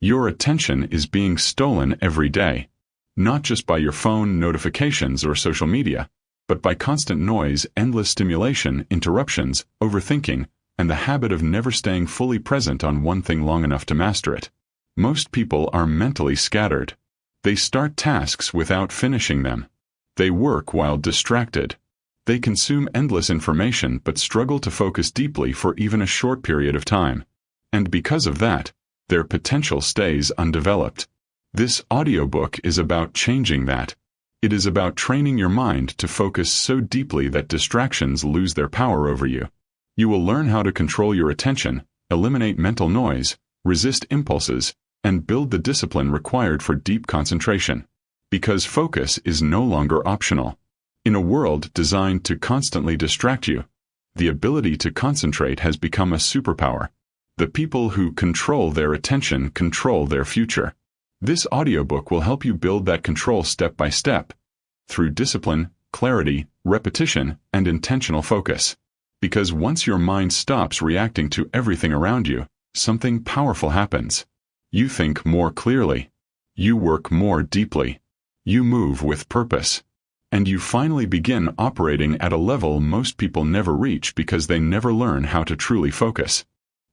Your attention is being stolen every day, not just by your phone, notifications, or social media, but by constant noise, endless stimulation, interruptions, overthinking, and the habit of never staying fully present on one thing long enough to master it. Most people are mentally scattered. They start tasks without finishing them. They work while distracted. They consume endless information but struggle to focus deeply for even a short period of time. And because of that, their potential stays undeveloped. This audiobook is about changing that. It is about training your mind to focus so deeply that distractions lose their power over you. You will learn how to control your attention, eliminate mental noise, resist impulses, and build the discipline required for deep concentration. Because focus is no longer optional. In a world designed to constantly distract you, the ability to concentrate has become a superpower. The people who control their attention control their future. This audiobook will help you build that control step by step, through discipline, clarity, repetition, and intentional focus. Because once your mind stops reacting to everything around you, something powerful happens. You think more clearly. You work more deeply. You move with purpose. And you finally begin operating at a level most people never reach because they never learn how to truly focus.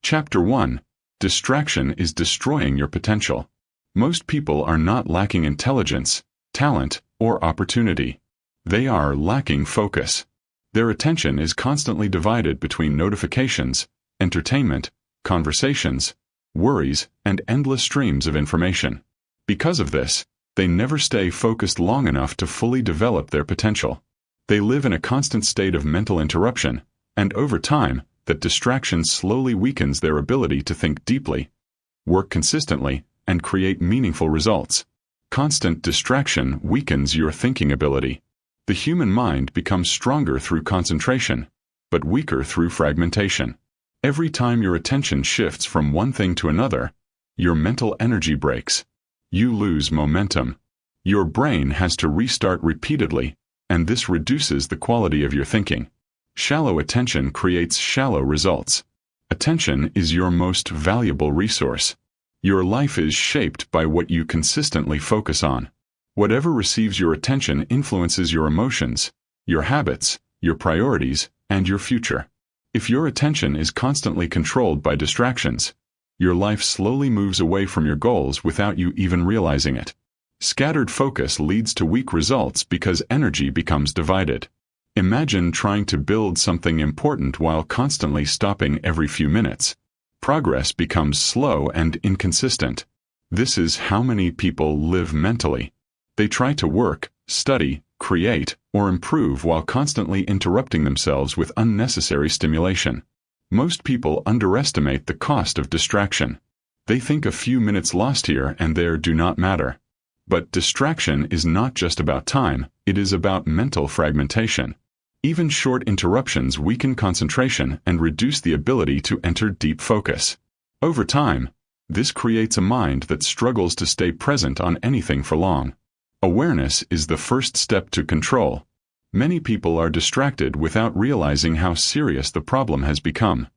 Chapter 1. Distraction is destroying your potential. Most people are not lacking intelligence, talent, or opportunity. They are lacking focus. Their attention is constantly divided between notifications, entertainment, conversations, worries, and endless streams of information. Because of this, they never stay focused long enough to fully develop their potential. They live in a constant state of mental interruption, and over time, that distraction slowly weakens their ability to think deeply, work consistently, and create meaningful results. Constant distraction weakens your thinking ability. The human mind becomes stronger through concentration, but weaker through fragmentation. Every time your attention shifts from one thing to another, your mental energy breaks. You lose momentum. Your brain has to restart repeatedly, and this reduces the quality of your thinking. Shallow attention creates shallow results. Attention is your most valuable resource. Your life is shaped by what you consistently focus on. Whatever receives your attention influences your emotions, your habits, your priorities, and your future. If your attention is constantly controlled by distractions, your life slowly moves away from your goals without you even realizing it. Scattered focus leads to weak results because energy becomes divided. Imagine trying to build something important while constantly stopping every few minutes. Progress becomes slow and inconsistent. This is how many people live mentally. They try to work, study, create, or improve while constantly interrupting themselves with unnecessary stimulation. Most people underestimate the cost of distraction. They think a few minutes lost here and there do not matter. But distraction is not just about time, it is about mental fragmentation. Even short interruptions weaken concentration and reduce the ability to enter deep focus. Over time, this creates a mind that struggles to stay present on anything for long. Awareness is the first step to control. Many people are distracted without realizing how serious the problem has become.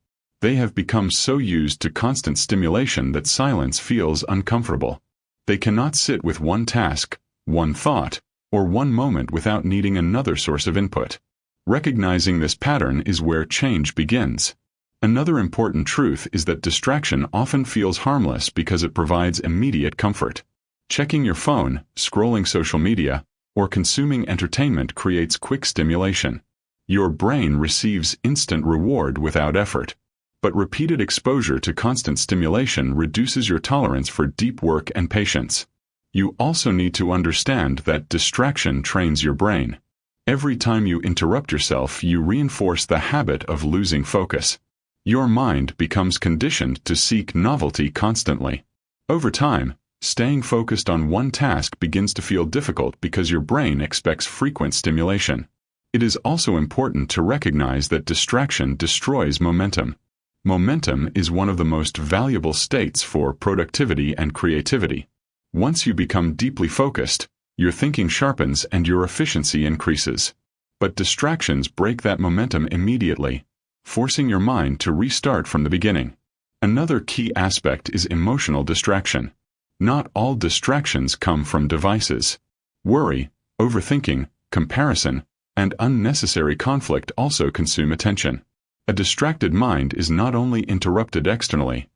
They have become so used to constant stimulation that silence feels uncomfortable. They cannot sit with one task, one thought, or one moment without needing another source of input. Recognizing this pattern is where change begins. Another important truth is that distraction often feels harmless because it provides immediate comfort. Checking your phone, scrolling social media, or consuming entertainment creates quick stimulation. Your brain receives instant reward without effort. But repeated exposure to constant stimulation reduces your tolerance for deep work and patience. You also need to understand that distraction trains your brain. Every time you interrupt yourself, you reinforce the habit of losing focus. Your mind becomes conditioned to seek novelty constantly. Over time, staying focused on one task begins to feel difficult because your brain expects frequent stimulation. It is also important to recognize that distraction destroys momentum. Momentum is one of the most valuable states for productivity and creativity. Once you become deeply focused, your thinking sharpens and your efficiency increases. But distractions break that momentum immediately, forcing your mind to restart from the beginning. Another key aspect is emotional distraction. Not all distractions come from devices. Worry, overthinking, comparison, and unnecessary conflict also consume attention. A distracted mind is not only interrupted externally,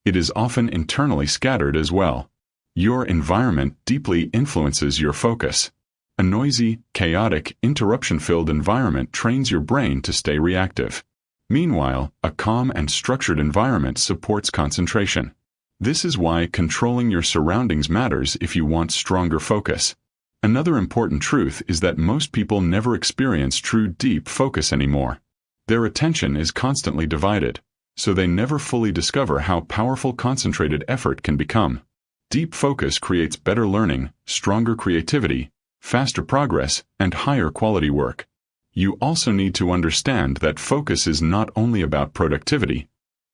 it is often internally scattered as well. Your environment deeply influences your focus. A noisy, chaotic, interruption-filled environment trains your brain to stay reactive. Meanwhile, a calm and structured environment supports concentration. This is why controlling your surroundings matters if you want stronger focus. Another important truth is that most people never experience true deep focus anymore. Their attention is constantly divided, so they never fully discover how powerful concentrated effort can become. Deep focus creates better learning, stronger creativity, faster progress, and higher quality work. You also need to understand that focus is not only about productivity,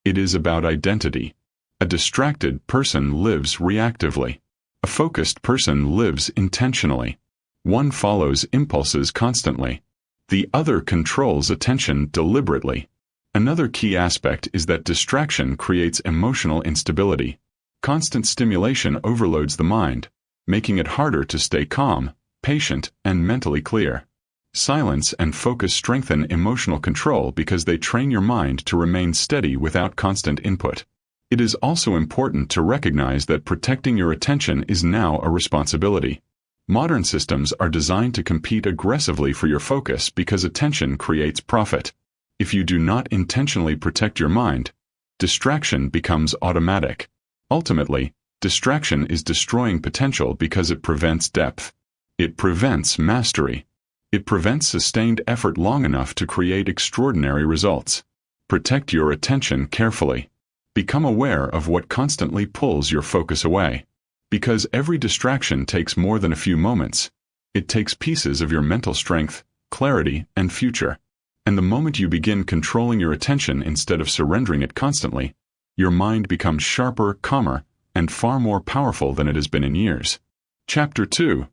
it is about identity. A distracted person lives reactively. A focused person lives intentionally. One follows impulses constantly. The other controls attention deliberately. Another key aspect is that distraction creates emotional instability. Constant stimulation overloads the mind, making it harder to stay calm, patient, and mentally clear. Silence and focus strengthen emotional control because they train your mind to remain steady without constant input. It is also important to recognize that protecting your attention is now a responsibility. Modern systems are designed to compete aggressively for your focus because attention creates profit. If you do not intentionally protect your mind, distraction becomes automatic. Ultimately, distraction is destroying potential because it prevents depth. It prevents mastery. It prevents sustained effort long enough to create extraordinary results. Protect your attention carefully. Become aware of what constantly pulls your focus away. Because every distraction takes more than a few moments. It takes pieces of your mental strength, clarity, and future. And the moment you begin controlling your attention instead of surrendering it constantly, your mind becomes sharper, calmer, and far more powerful than it has been in years. Chapter 2.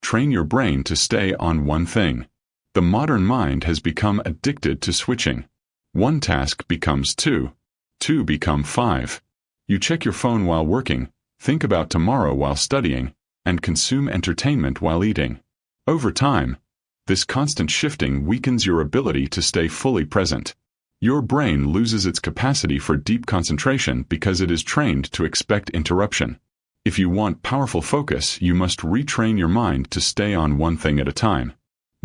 Train your brain to stay on one thing. The modern mind has become addicted to switching. One task becomes two. Two become five. You check your phone while working, think about tomorrow while studying, and consume entertainment while eating. Over time, this constant shifting weakens your ability to stay fully present. Your brain loses its capacity for deep concentration because it is trained to expect interruption. If you want powerful focus, you must retrain your mind to stay on one thing at a time.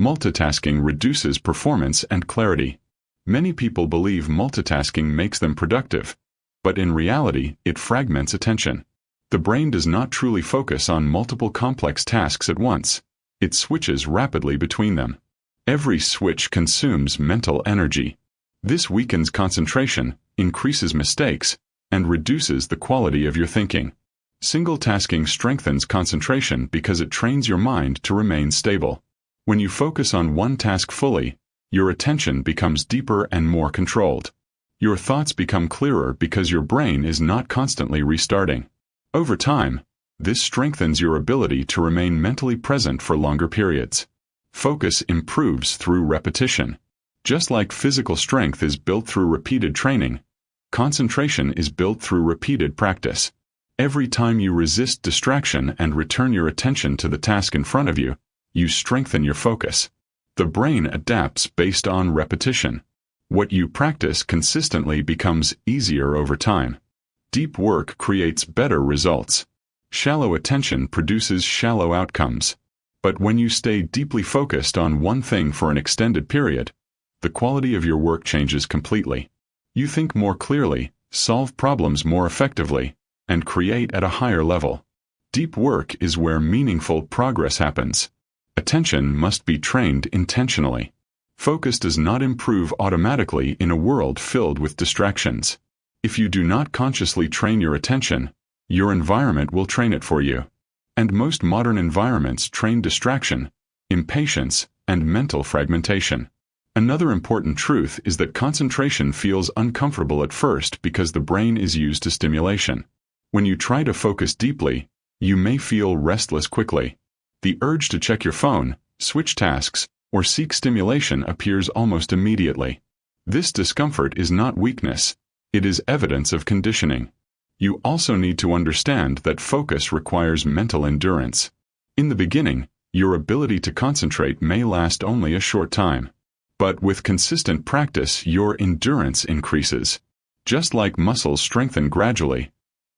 Multitasking reduces performance and clarity. Many people believe multitasking makes them productive, but in reality, it fragments attention. The brain does not truly focus on multiple complex tasks at once. It switches rapidly between them. Every switch consumes mental energy. This weakens concentration, increases mistakes, and reduces the quality of your thinking. Single tasking strengthens concentration because it trains your mind to remain stable. When you focus on one task fully, your attention becomes deeper and more controlled. Your thoughts become clearer because your brain is not constantly restarting. Over time, this strengthens your ability to remain mentally present for longer periods. Focus improves through repetition. Just like physical strength is built through repeated training, concentration is built through repeated practice. Every time you resist distraction and return your attention to the task in front of you, you strengthen your focus. The brain adapts based on repetition. What you practice consistently becomes easier over time. Deep work creates better results. Shallow attention produces shallow outcomes. But when you stay deeply focused on one thing for an extended period, the quality of your work changes completely. You think more clearly, solve problems more effectively, and create at a higher level. Deep work is where meaningful progress happens. Attention must be trained intentionally. Focus does not improve automatically in a world filled with distractions. If you do not consciously train your attention, your environment will train it for you. And most modern environments train distraction, impatience, and mental fragmentation. Another important truth is that concentration feels uncomfortable at first because the brain is used to stimulation. When you try to focus deeply, you may feel restless quickly. The urge to check your phone, switch tasks, or seek stimulation appears almost immediately. This discomfort is not weakness, it is evidence of conditioning. You also need to understand that focus requires mental endurance. In the beginning, your ability to concentrate may last only a short time. But with consistent practice, your endurance increases. Just like muscles strengthen gradually,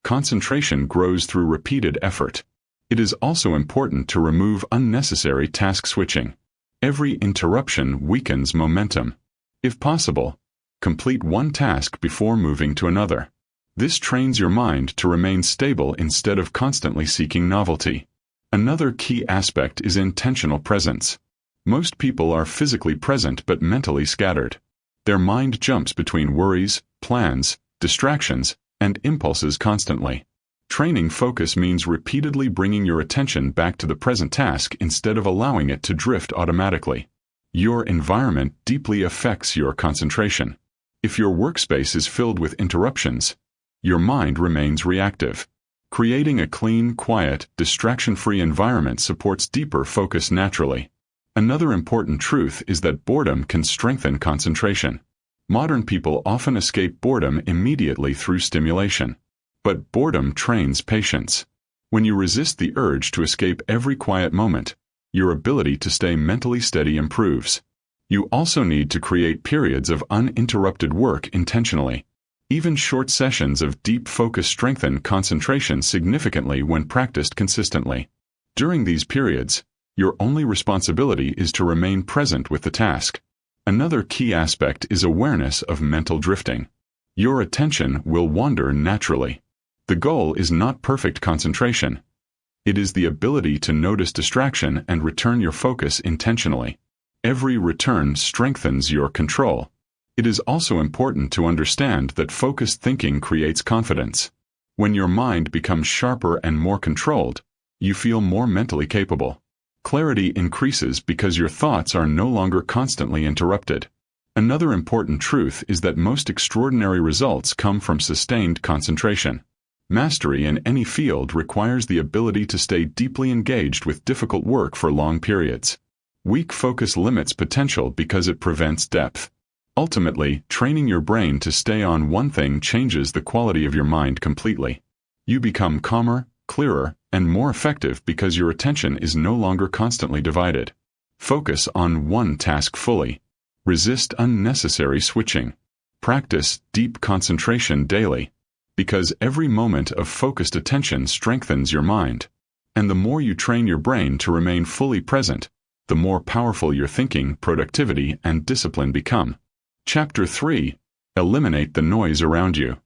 concentration grows through repeated effort. It is also important to remove unnecessary task switching. Every interruption weakens momentum. If possible, complete one task before moving to another. This trains your mind to remain stable instead of constantly seeking novelty. Another key aspect is intentional presence. Most people are physically present but mentally scattered. Their mind jumps between worries, plans, distractions, and impulses constantly. Training focus means repeatedly bringing your attention back to the present task instead of allowing it to drift automatically. Your environment deeply affects your concentration. If your workspace is filled with interruptions, your mind remains reactive. Creating a clean, quiet, distraction-free environment supports deeper focus naturally. Another important truth is that boredom can strengthen concentration. Modern people often escape boredom immediately through stimulation. But boredom trains patience. When you resist the urge to escape every quiet moment, your ability to stay mentally steady improves. You also need to create periods of uninterrupted work intentionally. Even short sessions of deep focus strengthen concentration significantly when practiced consistently. During these periods, your only responsibility is to remain present with the task. Another key aspect is awareness of mental drifting. Your attention will wander naturally. The goal is not perfect concentration. It is the ability to notice distraction and return your focus intentionally. Every return strengthens your control. It is also important to understand that focused thinking creates confidence. When your mind becomes sharper and more controlled, you feel more mentally capable. Clarity increases because your thoughts are no longer constantly interrupted. Another important truth is that most extraordinary results come from sustained concentration. Mastery in any field requires the ability to stay deeply engaged with difficult work for long periods. Weak focus limits potential because it prevents depth. Ultimately, training your brain to stay on one thing changes the quality of your mind completely. You become calmer, clearer, and more effective because your attention is no longer constantly divided. Focus on one task fully. Resist unnecessary switching. Practice deep concentration daily, because every moment of focused attention strengthens your mind. And the more you train your brain to remain fully present, the more powerful your thinking, productivity, and discipline become. Chapter 3. Eliminate the noise around you.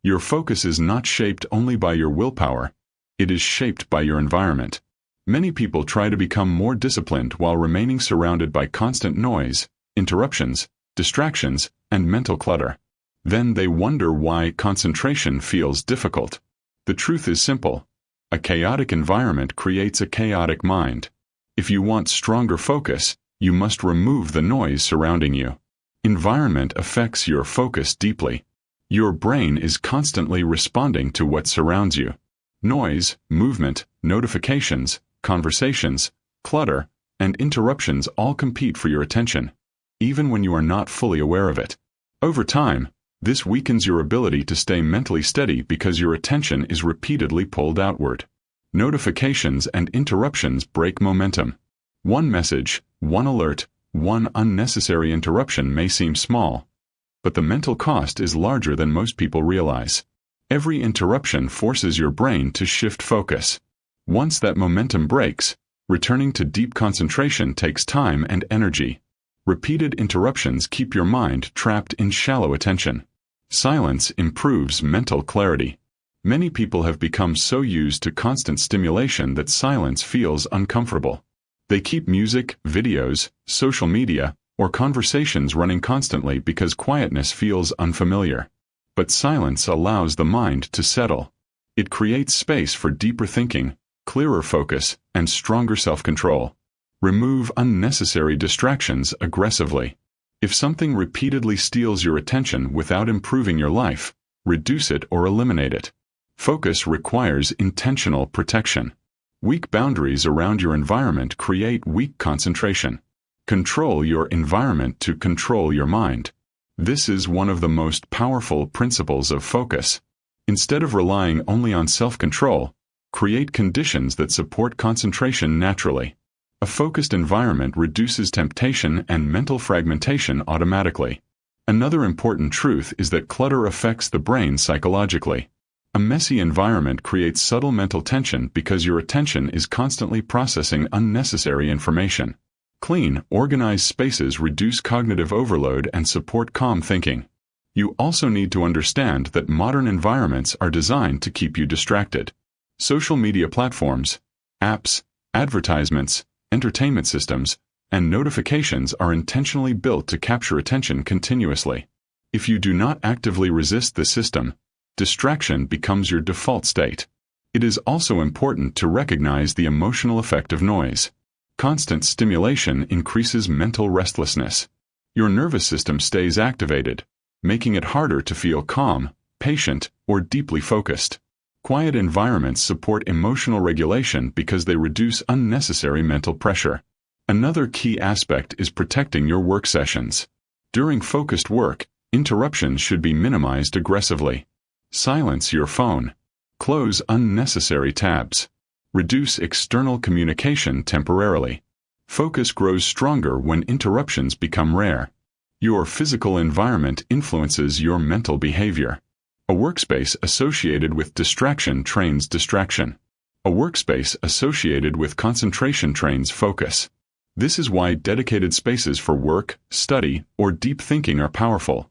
Your focus is not shaped only by your willpower. It is shaped by your environment. Many people try to become more disciplined while remaining surrounded by constant noise, interruptions, distractions, and mental clutter. Then they wonder why concentration feels difficult. The truth is simple. A chaotic environment creates a chaotic mind. If you want stronger focus, you must remove the noise surrounding you. Environment affects your focus deeply. Your brain is constantly responding to what surrounds you. Noise, movement, notifications, conversations, clutter, and interruptions all compete for your attention, even when you are not fully aware of it. Over time, this weakens your ability to stay mentally steady because your attention is repeatedly pulled outward. Notifications and interruptions break momentum. One message, one alert, one unnecessary interruption may seem small, but the mental cost is larger than most people realize. Every interruption forces your brain to shift focus. Once that momentum breaks, returning to deep concentration takes time and energy. Repeated interruptions keep your mind trapped in shallow attention. Silence improves mental clarity. Many people have become so used to constant stimulation that silence feels uncomfortable. They keep music, videos, social media, or conversations running constantly because quietness feels unfamiliar. But silence allows the mind to settle. It creates space for deeper thinking, clearer focus, and stronger self-control. Remove unnecessary distractions aggressively. If something repeatedly steals your attention without improving your life, reduce it or eliminate it. Focus requires intentional protection. Weak boundaries around your environment create weak concentration. Control your environment to control your mind. This is one of the most powerful principles of focus. Instead of relying only on self-control, create conditions that support concentration naturally. A focused environment reduces temptation and mental fragmentation automatically. Another important truth is that clutter affects the brain psychologically. A messy environment creates subtle mental tension because your attention is constantly processing unnecessary information. Clean, organized spaces reduce cognitive overload and support calm thinking. You also need to understand that modern environments are designed to keep you distracted. Social media platforms, apps, advertisements, entertainment systems, and notifications are intentionally built to capture attention continuously. If you do not actively resist the system, distraction becomes your default state. It is also important to recognize the emotional effect of noise. Constant stimulation increases mental restlessness. Your nervous system stays activated, making it harder to feel calm, patient, or deeply focused. Quiet environments support emotional regulation because they reduce unnecessary mental pressure. Another key aspect is protecting your work sessions. During focused work, interruptions should be minimized aggressively. Silence your phone. Close unnecessary tabs. Reduce external communication temporarily. Focus grows stronger when interruptions become rare. Your physical environment influences your mental behavior. A workspace associated with distraction trains distraction. A workspace associated with concentration trains focus. This is why dedicated spaces for work, study, or deep thinking are powerful.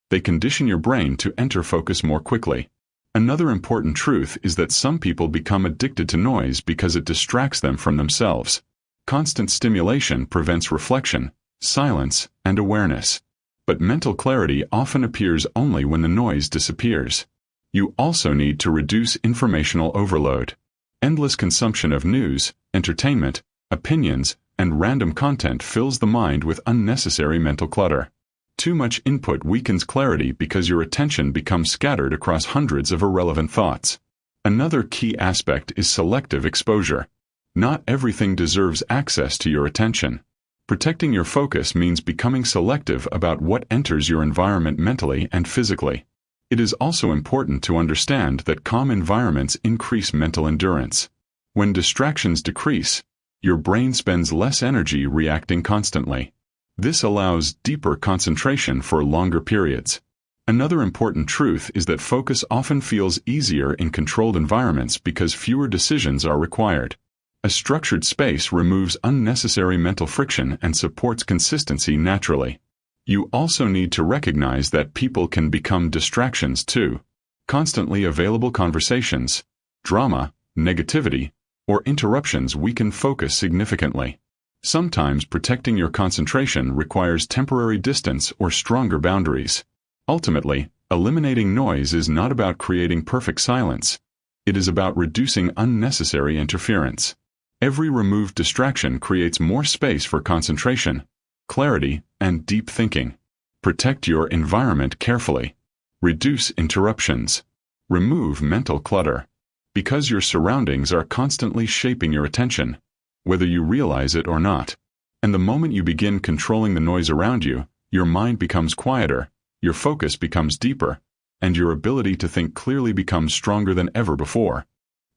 They condition your brain to enter focus more quickly. Another important truth is that some people become addicted to noise because it distracts them from themselves. Constant stimulation prevents reflection, silence, and awareness. But mental clarity often appears only when the noise disappears. You also need to reduce informational overload. Endless consumption of news, entertainment, opinions, and random content fills the mind with unnecessary mental clutter. Too much input weakens clarity because your attention becomes scattered across hundreds of irrelevant thoughts. Another key aspect is selective exposure. Not everything deserves access to your attention. Protecting your focus means becoming selective about what enters your environment mentally and physically. It is also important to understand that calm environments increase mental endurance. When distractions decrease, your brain spends less energy reacting constantly. This allows deeper concentration for longer periods. Another important truth is that focus often feels easier in controlled environments because fewer decisions are required. A structured space removes unnecessary mental friction and supports consistency naturally. You also need to recognize that people can become distractions too. Constantly available conversations, drama, negativity, or interruptions weaken focus significantly. Sometimes protecting your concentration requires temporary distance or stronger boundaries. Ultimately, eliminating noise is not about creating perfect silence. It is about reducing unnecessary interference. Every removed distraction creates more space for concentration, clarity, and deep thinking. Protect your environment carefully. Reduce interruptions. Remove mental clutter. Because your surroundings are constantly shaping your attention, whether you realize it or not. And the moment you begin controlling the noise around you, your mind becomes quieter, your focus becomes deeper, and your ability to think clearly becomes stronger than ever before.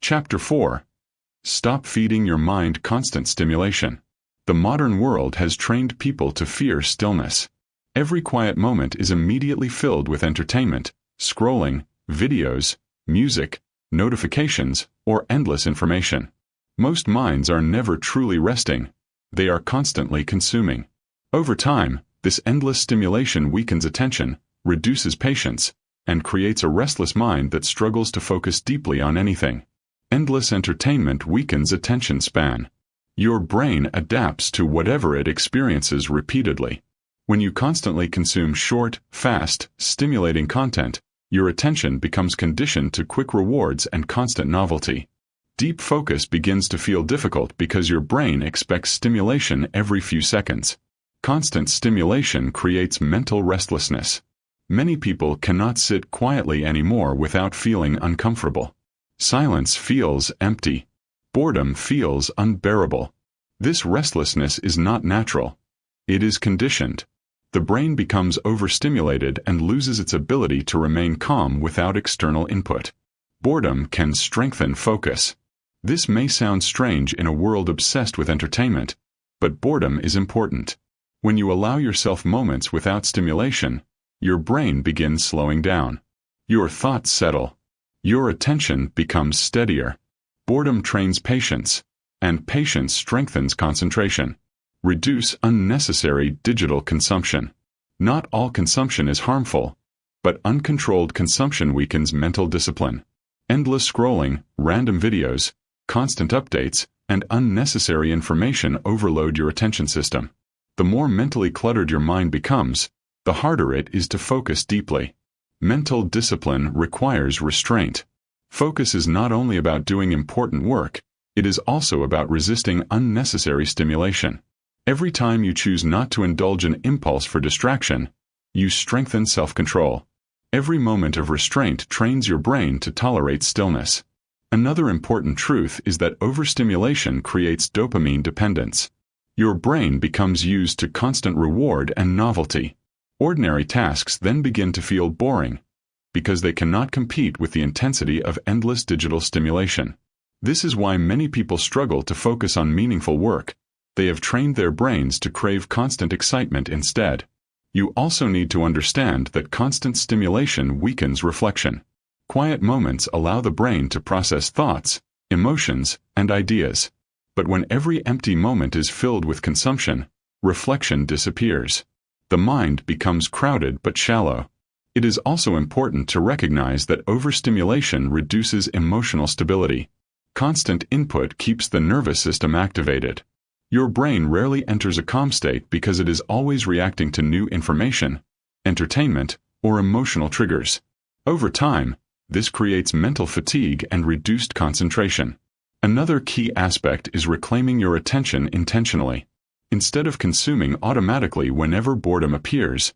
Chapter 4. Stop feeding your mind constant stimulation. The modern world has trained people to fear stillness. Every quiet moment is immediately filled with entertainment, scrolling, videos, music, notifications, or endless information. Most minds are never truly resting. They are constantly consuming. Over time, this endless stimulation weakens attention, reduces patience, and creates a restless mind that struggles to focus deeply on anything. Endless entertainment weakens attention span. Your brain adapts to whatever it experiences repeatedly. When you constantly consume short, fast, stimulating content, your attention becomes conditioned to quick rewards and constant novelty. Deep focus begins to feel difficult because your brain expects stimulation every few seconds. Constant stimulation creates mental restlessness. Many people cannot sit quietly anymore without feeling uncomfortable. Silence feels empty. Boredom feels unbearable. This restlessness is not natural. It is conditioned. The brain becomes overstimulated and loses its ability to remain calm without external input. Boredom can strengthen focus. This may sound strange in a world obsessed with entertainment, but boredom is important. When you allow yourself moments without stimulation, your brain begins slowing down. Your thoughts settle. Your attention becomes steadier. Boredom trains patience, and patience strengthens concentration. Reduce unnecessary digital consumption. Not all consumption is harmful, but uncontrolled consumption weakens mental discipline. Endless scrolling, random videos, constant updates, and unnecessary information overload your attention system. The more mentally cluttered your mind becomes, the harder it is to focus deeply. Mental discipline requires restraint. Focus is not only about doing important work, it is also about resisting unnecessary stimulation. Every time you choose not to indulge an impulse for distraction, you strengthen self-control. Every moment of restraint trains your brain to tolerate stillness. Another important truth is that overstimulation creates dopamine dependence. Your brain becomes used to constant reward and novelty. Ordinary tasks then begin to feel boring, because they cannot compete with the intensity of endless digital stimulation. This is why many people struggle to focus on meaningful work. They have trained their brains to crave constant excitement instead. You also need to understand that constant stimulation weakens reflection. Quiet moments allow the brain to process thoughts, emotions, and ideas. But when every empty moment is filled with consumption, reflection disappears. The mind becomes crowded but shallow. It is also important to recognize that overstimulation reduces emotional stability. Constant input keeps the nervous system activated. Your brain rarely enters a calm state because it is always reacting to new information, entertainment, or emotional triggers. Over time, this creates mental fatigue and reduced concentration. Another key aspect is reclaiming your attention intentionally. Instead of consuming automatically whenever boredom appears,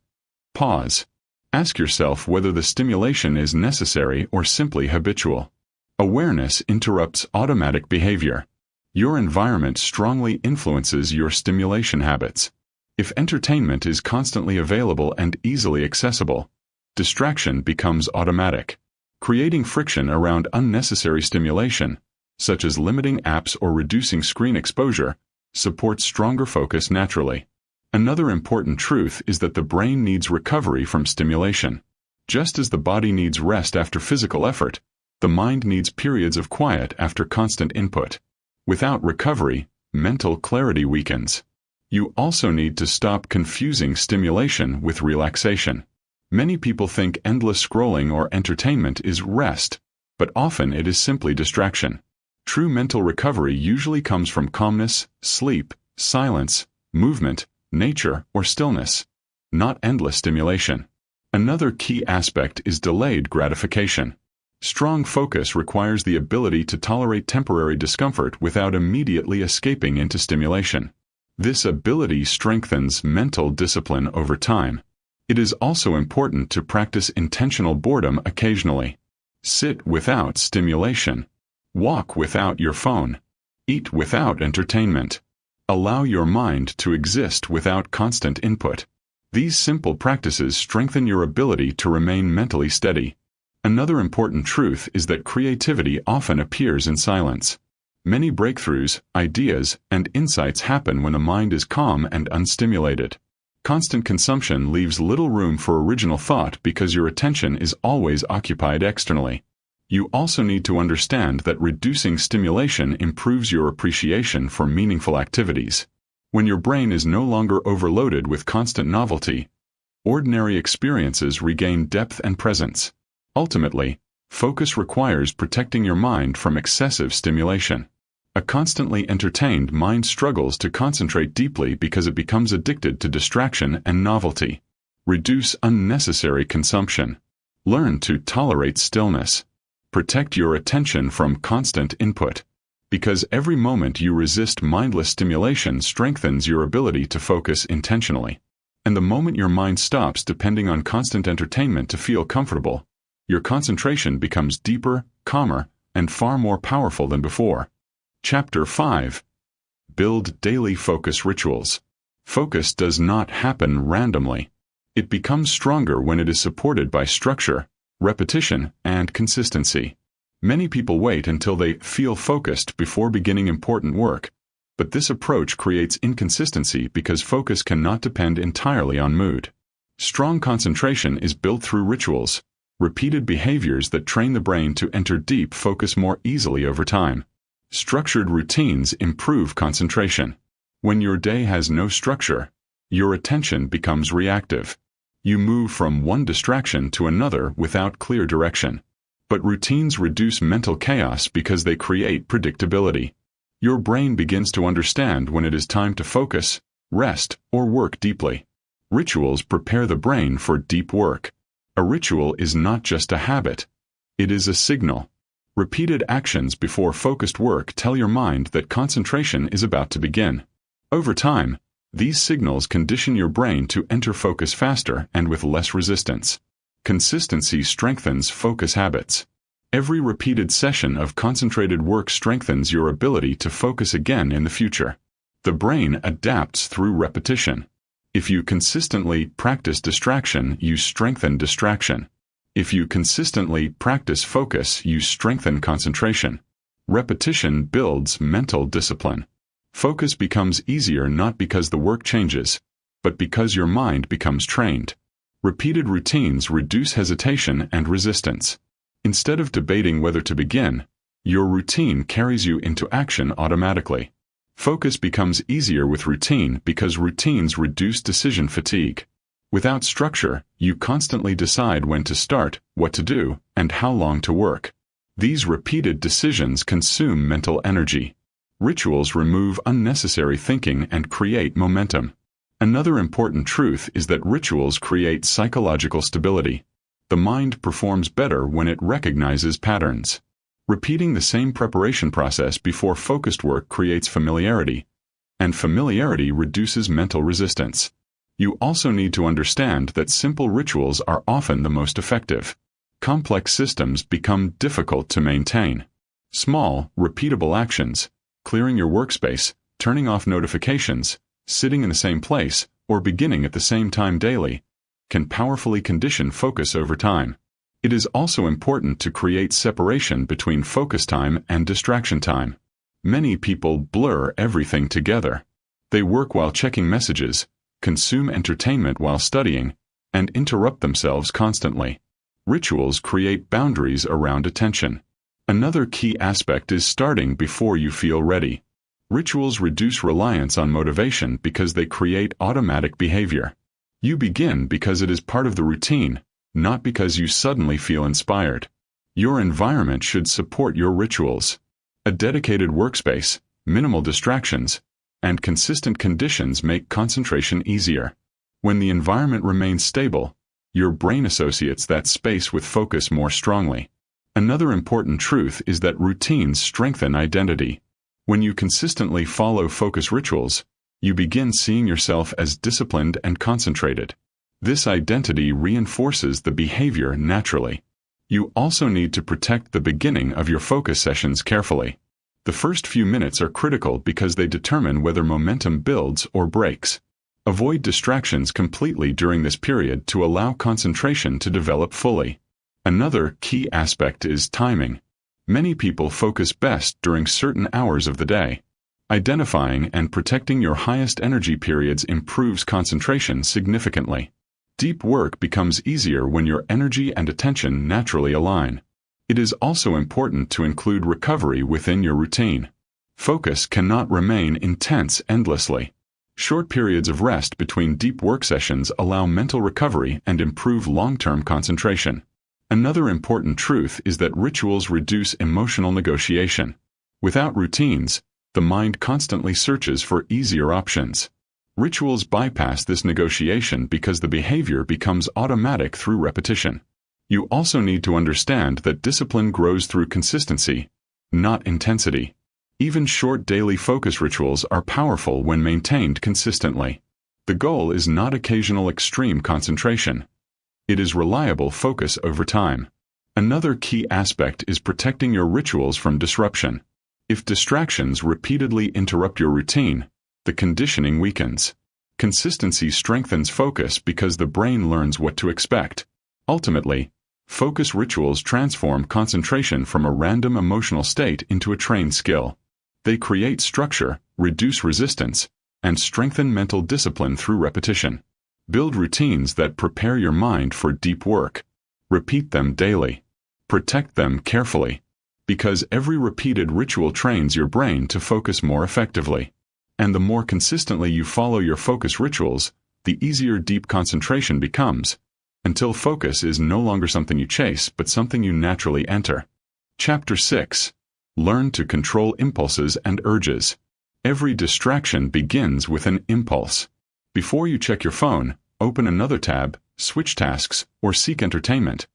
pause. Ask yourself whether the stimulation is necessary or simply habitual. Awareness interrupts automatic behavior. Your environment strongly influences your stimulation habits. If entertainment is constantly available and easily accessible, distraction becomes automatic. Creating friction around unnecessary stimulation, such as limiting apps or reducing screen exposure, supports stronger focus naturally. Another important truth is that the brain needs recovery from stimulation. Just as the body needs rest after physical effort, the mind needs periods of quiet after constant input. Without recovery, mental clarity weakens. You also need to stop confusing stimulation with relaxation. Many people think endless scrolling or entertainment is rest, but often it is simply distraction. True mental recovery usually comes from calmness, sleep, silence, movement, nature, or stillness, not endless stimulation. Another key aspect is delayed gratification. Strong focus requires the ability to tolerate temporary discomfort without immediately escaping into stimulation. This ability strengthens mental discipline over time. It is also important to practice intentional boredom occasionally. Sit without stimulation. Walk without your phone. Eat without entertainment. Allow your mind to exist without constant input. These simple practices strengthen your ability to remain mentally steady. Another important truth is that creativity often appears in silence. Many breakthroughs, ideas, and insights happen when the mind is calm and unstimulated. Constant consumption leaves little room for original thought because your attention is always occupied externally. You also need to understand that reducing stimulation improves your appreciation for meaningful activities. When your brain is no longer overloaded with constant novelty, ordinary experiences regain depth and presence. Ultimately, focus requires protecting your mind from excessive stimulation. A constantly entertained mind struggles to concentrate deeply because it becomes addicted to distraction and novelty. Reduce unnecessary consumption. Learn to tolerate stillness. Protect your attention from constant input. Because every moment you resist mindless stimulation strengthens your ability to focus intentionally. And the moment your mind stops depending on constant entertainment to feel comfortable, your concentration becomes deeper, calmer, and far more powerful than before. Chapter 5. Build daily focus rituals. Focus does not happen randomly. It becomes stronger when it is supported by structure, repetition, and consistency. Many people wait until they feel focused before beginning important work, but this approach creates inconsistency because focus cannot depend entirely on mood. Strong concentration is built through rituals, repeated behaviors that train the brain to enter deep focus more easily over time. Structured routines improve concentration. When your day has no structure, your attention becomes reactive. You move from one distraction to another without clear direction. But routines reduce mental chaos because they create predictability. Your brain begins to understand when it is time to focus, rest, or work deeply. Rituals prepare the brain for deep work. A ritual is not just a habit. It is a signal. Repeated actions before focused work tell your mind that concentration is about to begin. Over time, these signals condition your brain to enter focus faster and with less resistance. Consistency strengthens focus habits. Every repeated session of concentrated work strengthens your ability to focus again in the future. The brain adapts through repetition. If you consistently practice distraction, you strengthen distraction. If you consistently practice focus, you strengthen concentration. Repetition builds mental discipline. Focus becomes easier not because the work changes, but because your mind becomes trained. Repeated routines reduce hesitation and resistance. Instead of debating whether to begin, your routine carries you into action automatically. Focus becomes easier with routine because routines reduce decision fatigue. Without structure, you constantly decide when to start, what to do, and how long to work. These repeated decisions consume mental energy. Rituals remove unnecessary thinking and create momentum. Another important truth is that rituals create psychological stability. The mind performs better when it recognizes patterns. Repeating the same preparation process before focused work creates familiarity, and familiarity reduces mental resistance. You also need to understand that simple rituals are often the most effective. Complex systems become difficult to maintain. Small, repeatable actions, clearing your workspace, turning off notifications, sitting in the same place, or beginning at the same time daily, can powerfully condition focus over time. It is also important to create separation between focus time and distraction time. Many people blur everything together. They work while checking messages, consume entertainment while studying, and interrupt themselves constantly. Rituals create boundaries around attention. Another key aspect is starting before you feel ready. Rituals reduce reliance on motivation because they create automatic behavior. You begin because it is part of the routine, not because you suddenly feel inspired. Your environment should support your rituals. A dedicated workspace, minimal distractions, and consistent conditions make concentration easier. When the environment remains stable, your brain associates that space with focus more strongly. Another important truth is that routines strengthen identity. When you consistently follow focus rituals, you begin seeing yourself as disciplined and concentrated. This identity reinforces the behavior naturally. You also need to protect the beginning of your focus sessions carefully. The first few minutes are critical because they determine whether momentum builds or breaks. Avoid distractions completely during this period to allow concentration to develop fully. Another key aspect is timing. Many people focus best during certain hours of the day. Identifying and protecting your highest energy periods improves concentration significantly. Deep work becomes easier when your energy and attention naturally align. It is also important to include recovery within your routine. Focus cannot remain intense endlessly. Short periods of rest between deep work sessions allow mental recovery and improve long-term concentration. Another important truth is that rituals reduce emotional negotiation. Without routines, the mind constantly searches for easier options. Rituals bypass this negotiation because the behavior becomes automatic through repetition. You also need to understand that discipline grows through consistency, not intensity. Even short daily focus rituals are powerful when maintained consistently. The goal is not occasional extreme concentration. It is reliable focus over time. Another key aspect is protecting your rituals from disruption. If distractions repeatedly interrupt your routine, the conditioning weakens. Consistency strengthens focus because the brain learns what to expect. Ultimately, focus rituals transform concentration from a random emotional state into a trained skill. They create structure, reduce resistance, and strengthen mental discipline through repetition. Build routines that prepare your mind for deep work. Repeat them daily. Protect them carefully, because every repeated ritual trains your brain to focus more effectively. And the more consistently you follow your focus rituals, the easier deep concentration becomes, until focus is no longer something you chase but something you naturally enter. Chapter 6. Learn to control impulses and urges. Every distraction begins with an impulse. Before you check your phone, open another tab, switch tasks, or seek entertainment,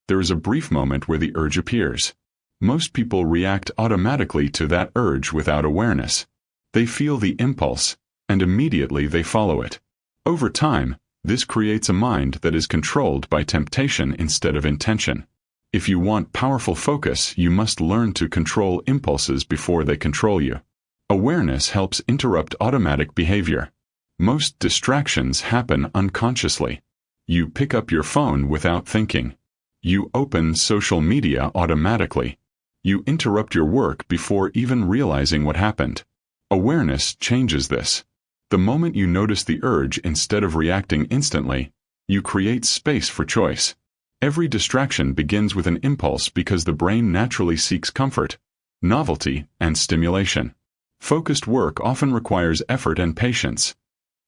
there is a brief moment where the urge appears. Most people react automatically to that urge without awareness. They feel the impulse, and immediately they follow it. Over time, this creates a mind that is controlled by temptation instead of intention. If you want powerful focus, you must learn to control impulses before they control you. Awareness helps interrupt automatic behavior. Most distractions happen unconsciously. You pick up your phone without thinking. You open social media automatically. You interrupt your work before even realizing what happened. Awareness changes this. The moment you notice the urge instead of reacting instantly, you create space for choice. Every distraction begins with an impulse because the brain naturally seeks comfort, novelty, and stimulation. Focused work often requires effort and patience,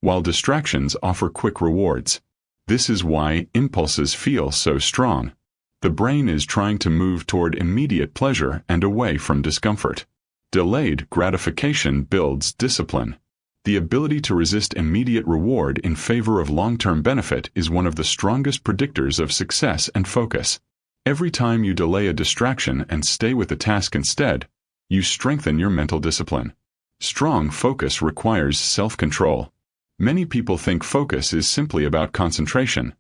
while distractions offer quick rewards. This is why impulses feel so strong. The brain is trying to move toward immediate pleasure and away from discomfort. Delayed gratification builds discipline. The ability to resist immediate reward in favor of long-term benefit is one of the strongest predictors of success and focus. Every time you delay a distraction and stay with the task instead, you strengthen your mental discipline. Strong focus requires self-control. Many people think focus is simply about concentration,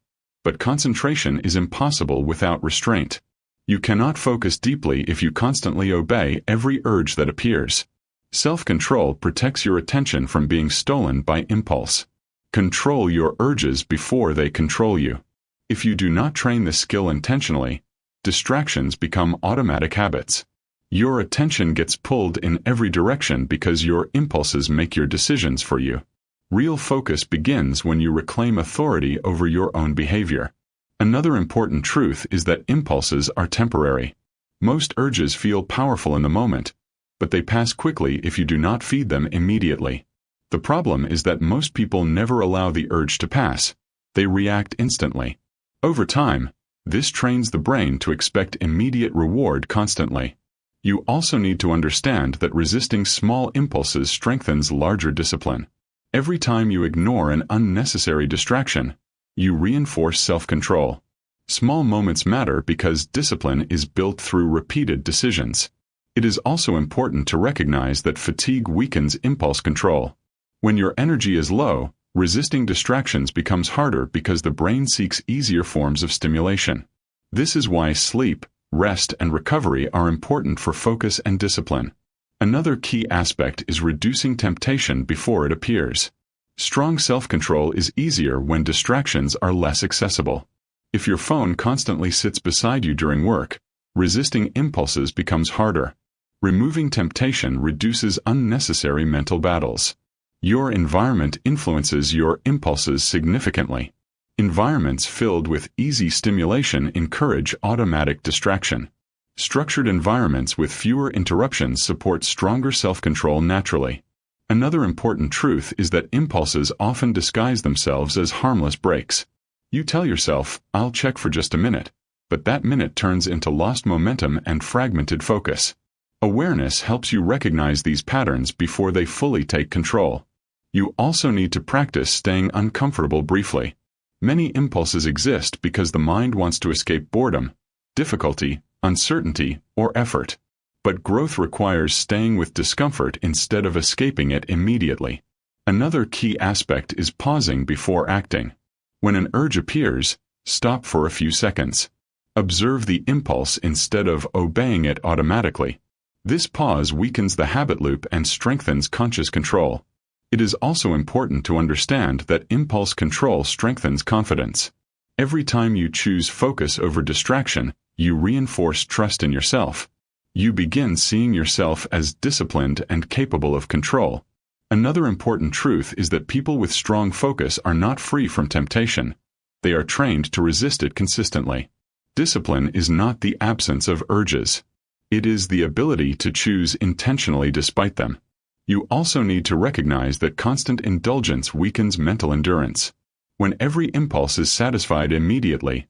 but concentration is impossible without restraint. You cannot focus deeply if you constantly obey every urge that appears. Self-control protects your attention from being stolen by impulse. Control your urges before they control you. If you do not train this skill intentionally, distractions become automatic habits. Your attention gets pulled in every direction because your impulses make your decisions for you. Real focus begins when you reclaim authority over your own behavior. Another important truth is that impulses are temporary. Most urges feel powerful in the moment, but they pass quickly if you do not feed them immediately. The problem is that most people never allow the urge to pass. They react instantly. Over time, this trains the brain to expect immediate reward constantly. You also need to understand that resisting small impulses strengthens larger discipline. Every time you ignore an unnecessary distraction, you reinforce self-control. Small moments matter because discipline is built through repeated decisions. It is also important to recognize that fatigue weakens impulse control. When your energy is low, resisting distractions becomes harder because the brain seeks easier forms of stimulation. This is why sleep, rest, and recovery are important for focus and discipline. Another key aspect is reducing temptation before it appears. Strong self-control is easier when distractions are less accessible. If your phone constantly sits beside you during work, resisting impulses becomes harder. Removing temptation reduces unnecessary mental battles. Your environment influences your impulses significantly. Environments filled with easy stimulation encourage automatic distraction. Structured environments with fewer interruptions support stronger self-control naturally. Another important truth is that impulses often disguise themselves as harmless breaks. You tell yourself, "I'll check for just a minute," but that minute turns into lost momentum and fragmented focus. Awareness helps you recognize these patterns before they fully take control. You also need to practice staying uncomfortable briefly. Many impulses exist because the mind wants to escape boredom, difficulty, uncertainty, or effort. But growth requires staying with discomfort instead of escaping it immediately. Another key aspect is pausing before acting. When an urge appears, stop for a few seconds. Observe the impulse instead of obeying it automatically. This pause weakens the habit loop and strengthens conscious control. It is also important to understand that impulse control strengthens confidence. Every time you choose focus over distraction, you reinforce trust in yourself. You begin seeing yourself as disciplined and capable of control. Another important truth is that people with strong focus are not free from temptation. They are trained to resist it consistently. Discipline is not the absence of urges. It is the ability to choose intentionally despite them. You also need to recognize that constant indulgence weakens mental endurance. When every impulse is satisfied immediately,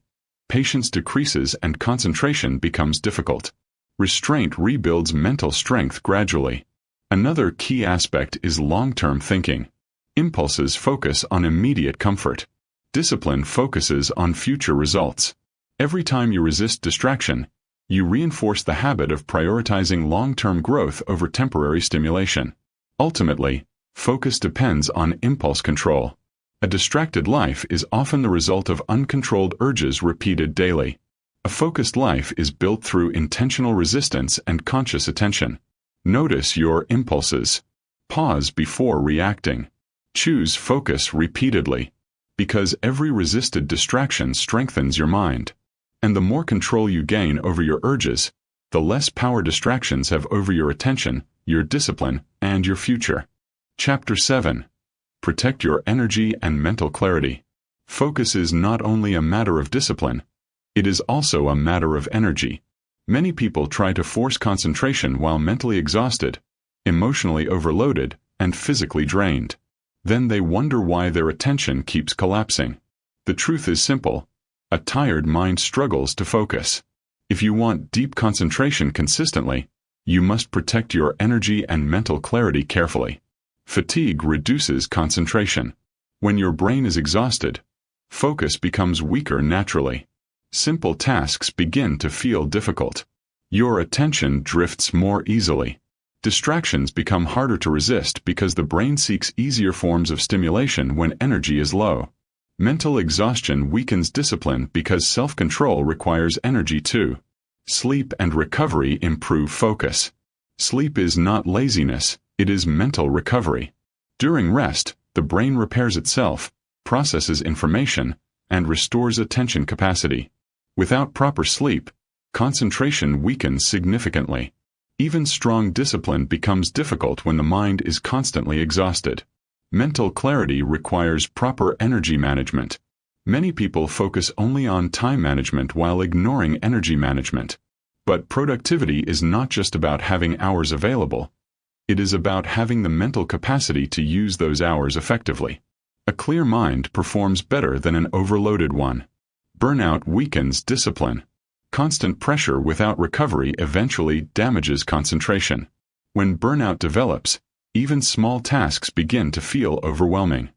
patience decreases and concentration becomes difficult. Restraint rebuilds mental strength gradually. Another key aspect is long-term thinking. Impulses focus on immediate comfort. Discipline focuses on future results. Every time you resist distraction, you reinforce the habit of prioritizing long-term growth over temporary stimulation. Ultimately, focus depends on impulse control. A distracted life is often the result of uncontrolled urges repeated daily. A focused life is built through intentional resistance and conscious attention. Notice your impulses. Pause before reacting. Choose focus repeatedly, because every resisted distraction strengthens your mind. And the more control you gain over your urges, the less power distractions have over your attention, your discipline, and your future. Chapter 7. Protect your energy and mental clarity. Focus is not only a matter of discipline, it is also a matter of energy. Many people try to force concentration while mentally exhausted, emotionally overloaded, and physically drained. Then they wonder why their attention keeps collapsing. The truth is simple. A tired mind struggles to focus. If you want deep concentration consistently, you must protect your energy and mental clarity carefully. Fatigue reduces concentration. When your brain is exhausted, focus becomes weaker naturally. Simple tasks begin to feel difficult. Your attention drifts more easily. Distractions become harder to resist because the brain seeks easier forms of stimulation when energy is low. Mental exhaustion weakens discipline because self-control requires energy too. Sleep and recovery improve focus. Sleep is not laziness, it is mental recovery. During rest, the brain repairs itself, processes information, and restores attention capacity. Without proper sleep, concentration weakens significantly. Even strong discipline becomes difficult when the mind is constantly exhausted. Mental clarity requires proper energy management. Many people focus only on time management while ignoring energy management. But productivity is not just about having hours available. It is about having the mental capacity to use those hours effectively. A clear mind performs better than an overloaded one. Burnout weakens discipline. Constant pressure without recovery eventually damages concentration. When burnout develops, even small tasks begin to feel overwhelming.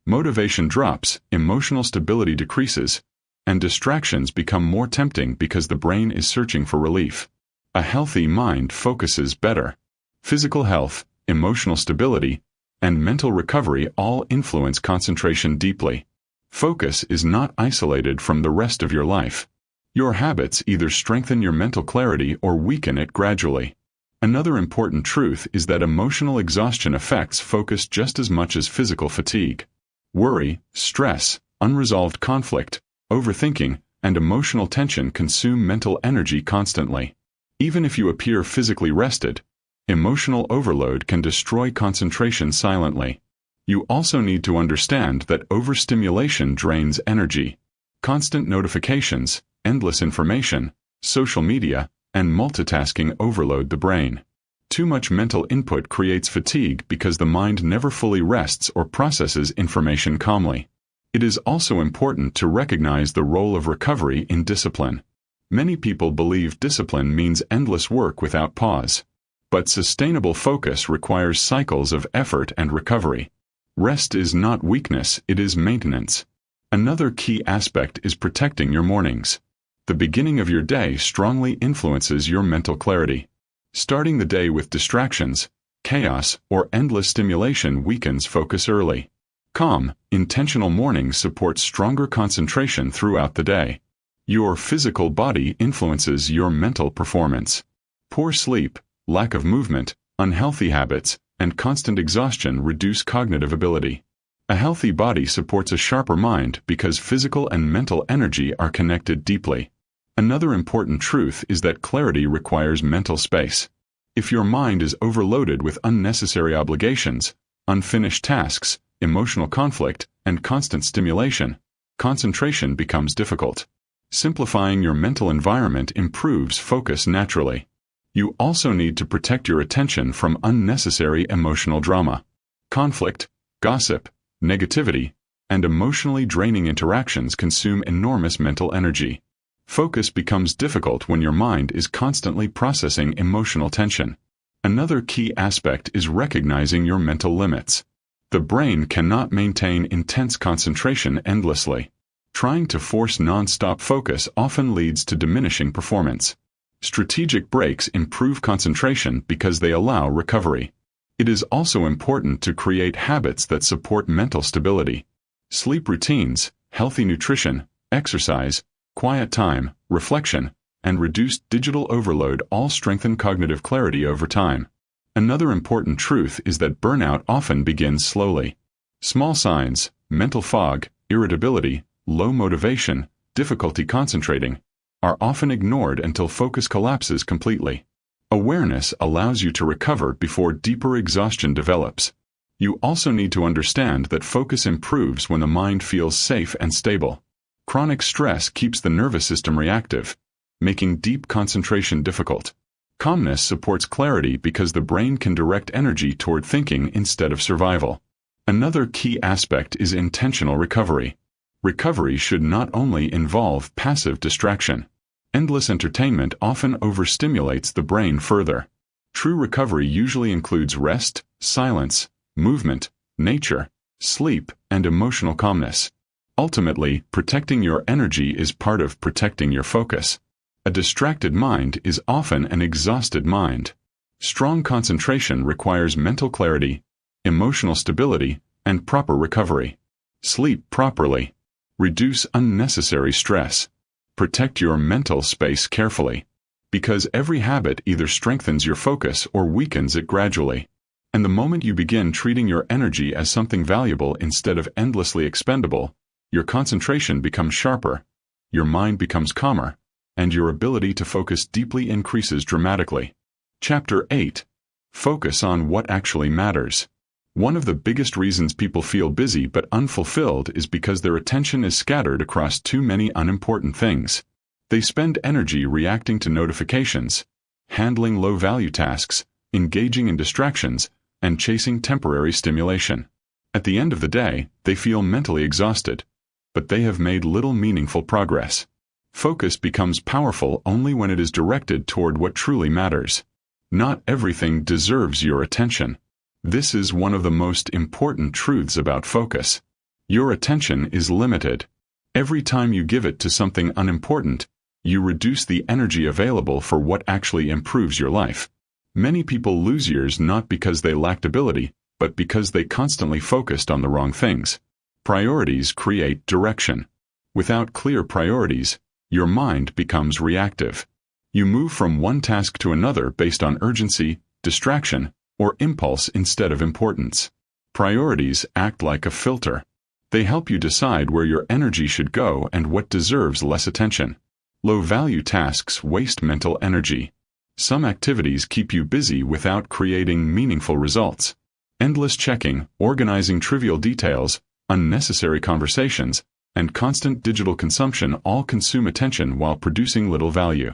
Motivation drops, emotional stability decreases, and distractions become more tempting because the brain is searching for relief. A healthy mind focuses better. Physical health, emotional stability, and mental recovery all influence concentration deeply. Focus is not isolated from the rest of your life. Your habits either strengthen your mental clarity or weaken it gradually. Another important truth is that emotional exhaustion affects focus just as much as physical fatigue. Worry, stress, unresolved conflict, overthinking, and emotional tension consume mental energy constantly. Even if you appear physically rested, emotional overload can destroy concentration silently. You also need to understand that overstimulation drains energy. Constant notifications, endless information, social media, and multitasking overload the brain. Too much mental input creates fatigue because the mind never fully rests or processes information calmly. It is also important to recognize the role of recovery in discipline. Many people believe discipline means endless work without pause. But sustainable focus requires cycles of effort and recovery. Rest is not weakness, it is maintenance. Another key aspect is protecting your mornings. The beginning of your day strongly influences your mental clarity. Starting the day with distractions, chaos, or endless stimulation weakens focus early. Calm, intentional mornings support stronger concentration throughout the day. Your physical body influences your mental performance. Poor sleep, lack of movement, unhealthy habits, and constant exhaustion reduce cognitive ability. A healthy body supports a sharper mind because physical and mental energy are connected deeply. Another important truth is that clarity requires mental space. If your mind is overloaded with unnecessary obligations, unfinished tasks, emotional conflict, and constant stimulation, concentration becomes difficult. Simplifying your mental environment improves focus naturally. You also need to protect your attention from unnecessary emotional drama. Conflict, gossip, negativity, and emotionally draining interactions consume enormous mental energy. Focus becomes difficult when your mind is constantly processing emotional tension. Another key aspect is recognizing your mental limits. The brain cannot maintain intense concentration endlessly. Trying to force non-stop focus often leads to diminishing performance. Strategic breaks improve concentration because they allow recovery. It is also important to create habits that support mental stability. Sleep routines, healthy nutrition, exercise, quiet time, reflection, and reduced digital overload all strengthen cognitive clarity over time. Another important truth is that burnout often begins slowly. Small signs, mental fog, irritability, low motivation, difficulty concentrating, are often ignored until focus collapses completely. Awareness allows you to recover before deeper exhaustion develops. You also need to understand that focus improves when the mind feels safe and stable. Chronic stress keeps the nervous system reactive, making deep concentration difficult. Calmness supports clarity because the brain can direct energy toward thinking instead of survival. Another key aspect is intentional recovery. Recovery should not only involve passive distraction. Endless entertainment often overstimulates the brain further. True recovery usually includes rest, silence, movement, nature, sleep, and emotional calmness. Ultimately, protecting your energy is part of protecting your focus. A distracted mind is often an exhausted mind. Strong concentration requires mental clarity, emotional stability, and proper recovery. Sleep properly. Reduce unnecessary stress. Protect your mental space carefully. Because every habit either strengthens your focus or weakens it gradually. And the moment you begin treating your energy as something valuable instead of endlessly expendable, your concentration becomes sharper, your mind becomes calmer, and your ability to focus deeply increases dramatically. Chapter 8. Focus on what actually matters. One of the biggest reasons people feel busy but unfulfilled is because their attention is scattered across too many unimportant things. They spend energy reacting to notifications, handling low-value tasks, engaging in distractions, and chasing temporary stimulation. At the end of the day, they feel mentally exhausted, but they have made little meaningful progress. Focus becomes powerful only when it is directed toward what truly matters. Not everything deserves your attention. This is one of the most important truths about focus. Your attention is limited. Every time you give it to something unimportant, you reduce the energy available for what actually improves your life. Many people lose years not because they lacked ability, but because they constantly focused on the wrong things. Priorities create direction. Without clear priorities, your mind becomes reactive. You move from one task to another based on urgency, distraction, or impulse instead of importance. Priorities act like a filter. They help you decide where your energy should go and what deserves less attention. Low-value tasks waste mental energy. Some activities keep you busy without creating meaningful results. Endless checking, organizing trivial details, unnecessary conversations, and constant digital consumption all consume attention while producing little value.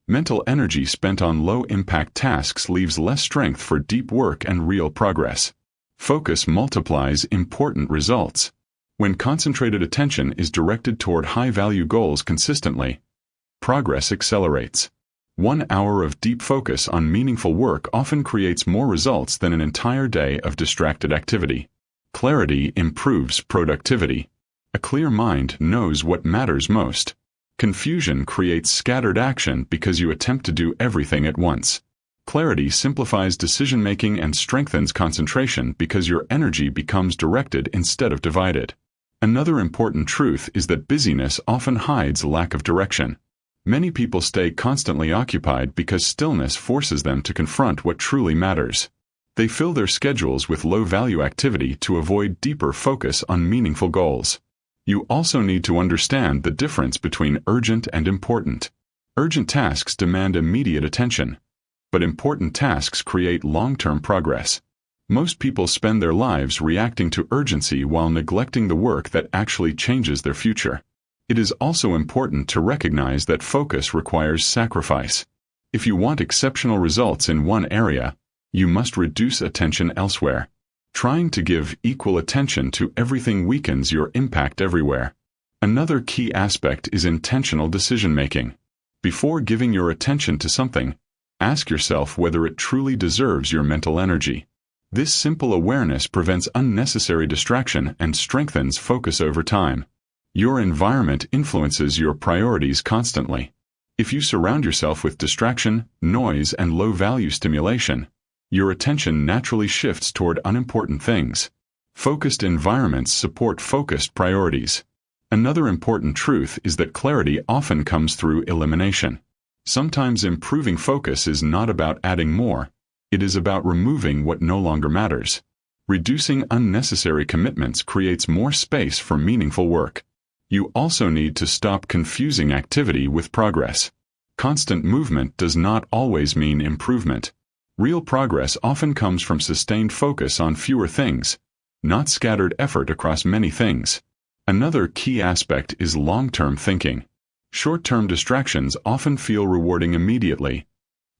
Mental energy spent on low-impact tasks leaves less strength for deep work and real progress. Focus multiplies important results. When concentrated attention is directed toward high-value goals consistently, progress accelerates. 1 hour of deep focus on meaningful work often creates more results than an entire day of distracted activity. Clarity improves productivity. A clear mind knows what matters most. Confusion creates scattered action because you attempt to do everything at once. Clarity simplifies decision-making and strengthens concentration because your energy becomes directed instead of divided. Another important truth is that busyness often hides lack of direction. Many people stay constantly occupied because stillness forces them to confront what truly matters. They fill their schedules with low-value activity to avoid deeper focus on meaningful goals. You also need to understand the difference between urgent and important. Urgent tasks demand immediate attention, but important tasks create long-term progress. Most people spend their lives reacting to urgency while neglecting the work that actually changes their future. It is also important to recognize that focus requires sacrifice. If you want exceptional results in one area, you must reduce attention elsewhere. Trying to give equal attention to everything weakens your impact everywhere. Another key aspect is intentional decision-making. Before giving your attention to something, ask yourself whether it truly deserves your mental energy. This simple awareness prevents unnecessary distraction and strengthens focus over time. Your environment influences your priorities constantly. If you surround yourself with distraction, noise, and low-value stimulation, your attention naturally shifts toward unimportant things. Focused environments support focused priorities. Another important truth is that clarity often comes through elimination. Sometimes improving focus is not about adding more. It is about removing what no longer matters. Reducing unnecessary commitments creates more space for meaningful work. You also need to stop confusing activity with progress. Constant movement does not always mean improvement. Real progress often comes from sustained focus on fewer things, not scattered effort across many things. Another key aspect is long-term thinking. Short-term distractions often feel rewarding immediately,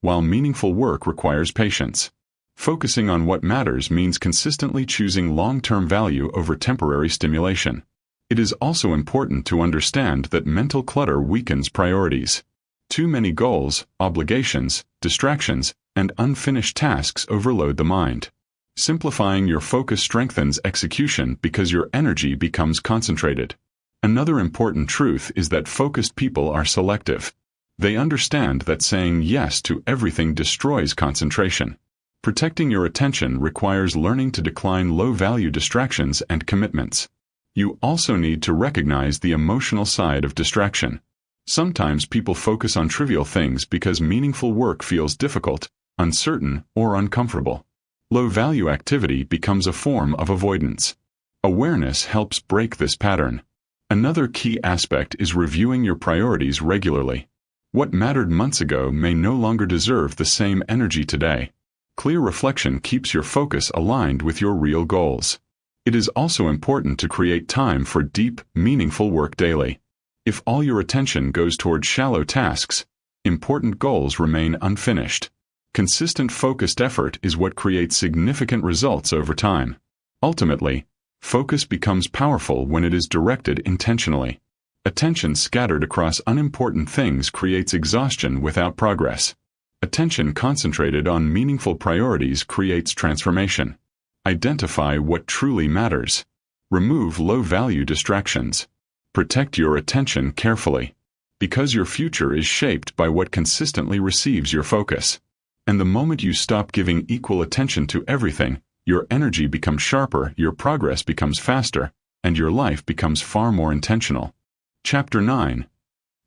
while meaningful work requires patience. Focusing on what matters means consistently choosing long-term value over temporary stimulation. It is also important to understand that mental clutter weakens priorities. Too many goals, obligations, distractions, and unfinished tasks overload the mind. Simplifying your focus strengthens execution because your energy becomes concentrated. Another important truth is that focused people are selective. They understand that saying yes to everything destroys concentration. Protecting your attention requires learning to decline low-value distractions and commitments. You also need to recognize the emotional side of distraction. Sometimes people focus on trivial things because meaningful work feels difficult, uncertain, or uncomfortable. Low-value activity becomes a form of avoidance. Awareness helps break this pattern. Another key aspect is reviewing your priorities regularly. What mattered months ago may no longer deserve the same energy today. Clear reflection keeps your focus aligned with your real goals. It is also important to create time for deep, meaningful work daily. If all your attention goes toward shallow tasks, important goals remain unfinished. Consistent focused effort is what creates significant results over time. Ultimately, focus becomes powerful when it is directed intentionally. Attention scattered across unimportant things creates exhaustion without progress. Attention concentrated on meaningful priorities creates transformation. Identify what truly matters. Remove low-value distractions. Protect your attention carefully, because your future is shaped by what consistently receives your focus. And the moment you stop giving equal attention to everything, your energy becomes sharper, your progress becomes faster, and your life becomes far more intentional. Chapter 9.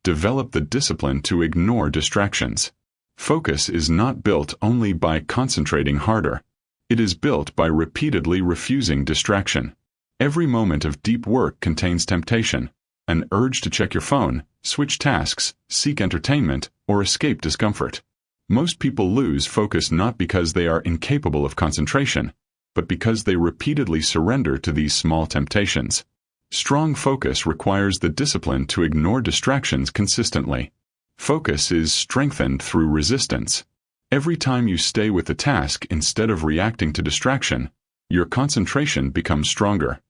Develop the discipline to ignore distractions. Focus is not built only by concentrating harder. It is built by repeatedly refusing distraction. Every moment of deep work contains temptation, an urge to check your phone, switch tasks, seek entertainment, or escape discomfort. Most people lose focus not because they are incapable of concentration, but because they repeatedly surrender to these small temptations. Strong focus requires the discipline to ignore distractions consistently. Focus is strengthened through resistance. Every time you stay with the task instead of reacting to distraction, your concentration becomes stronger.